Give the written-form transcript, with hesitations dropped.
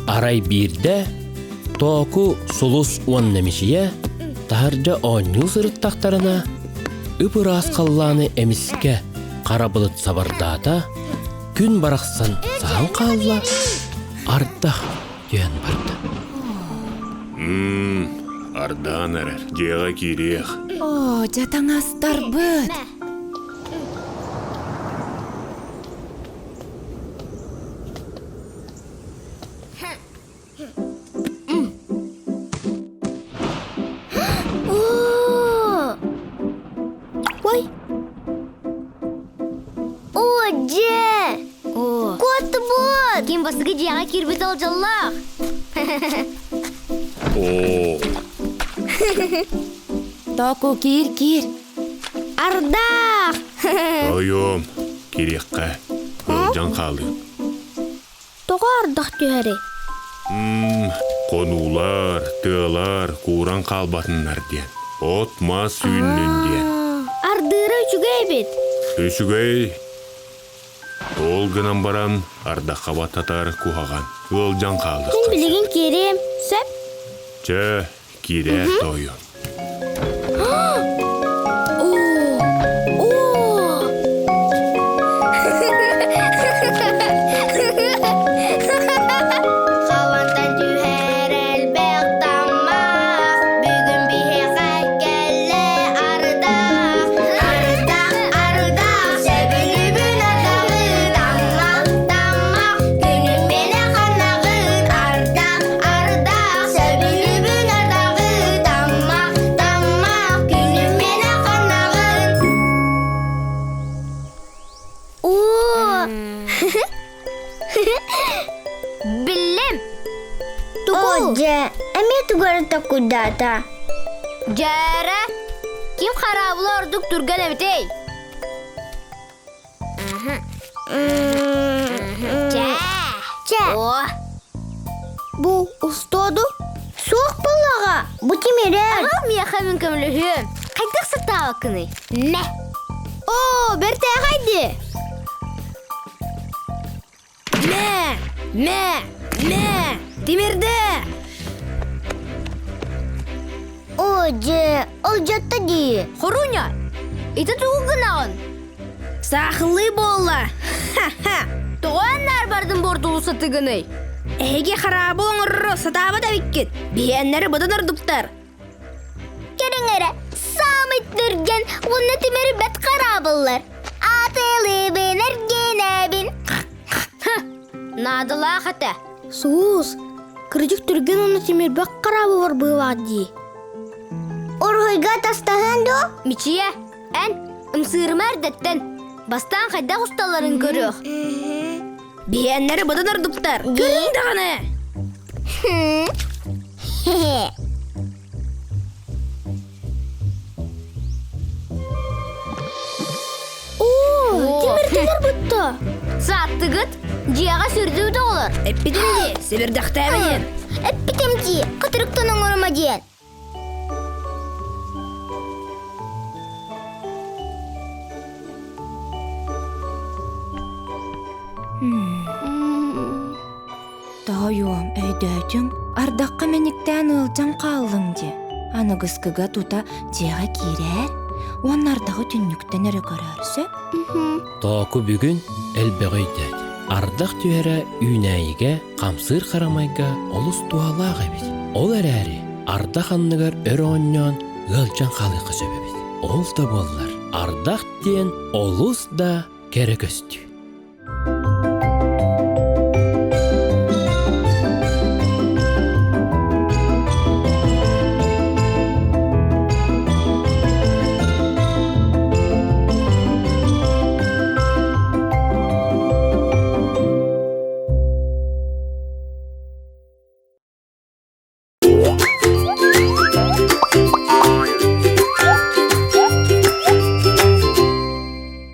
Aray birde toku sulus uannemişiye taharca onyu sırıttaktarına üpüras kallanı emiske karabılıt sabardata gün baraksan sağın kalla arda diyen barda. Ardan erer, diyaga kiriyek. Jatаңастар быт. Ой. Же. Кот бот. Ким басыгы жага кирбит алжаллах. Oo, Току кир. Ардах. oyum, kiriyekka. Olcan kaldı. Тоға ардах түйәрі. Konular, tığlar, kuran kalbatınlar diyen. Otma suyunun diyen. Ардыра үчүгэй бит. Üsügey. Ol gınan baran, ardakka batatar kuhagan. Olcan kaldı. Сен билеген керем. Сөп. Çö, kirek toyum. Хавантан түйер әлбек тамақ. Бүгін бейхе келі ардақ. Ардақ, сөбілігін ардағы. Тамақ, күнім мені қанағын. Ардақ, сөбілігін ардағы. Тамақ, күнім мені қанағын. Білім. Оже, әме тугарыта кудата. Жара, ким харабылы ордук турган әбітей? Ча. Бу устоду? Соқ балаға, бу тимерер. Ага, мияха мен көмілігім. Қайдық сырта вақыны? Мә. О, берте қайды. Мә, тимерді. Оже, ол жатта дей. Хоруня, иті туғынағын. Сақылы болла. Тоғаннар бардың бортулу сатығыны. Әге қарабы оңыры сатабы да беккет. Бейенлері бұдан ұрдықтар. Керіңері, самыттырген оны тимері бәт қарабылар. Атылы бен әрген әбін. Надыла қата. Суыз, кірдік түрген оны тимер бәк қарабы бар бұйла дей. Орғыйға тастаған до? Мичия, ән, ұмсырмар дәттен. Бастан қайда ұсталарын көріқ. Бейенлері бұдан ұрдықтар. Көрің дағаны. Темірділер бұтты. Саттығыт, жияға сүрдуді олар. Әппедімде, сібірдіқті әмінен. Әппедімде, қытырықтының ұрыма дейін. Тойом, өйдөтім, ардаққа меніктен ылжан қалың де. Аны гыскыға тута жеға кирер, онардағы түнніктен әрі көрерсі. Toku bugün elbeği dedi. ардақ түйәрі үйнәйіге, қамсыр қарамайға олыс туалақ әбіз. Ол әрәрі ардақ анныгар өр оңнан ғылчан қалы қыз өбебіз. Ол да боллар. Ардақ ден олыс да керек өсті.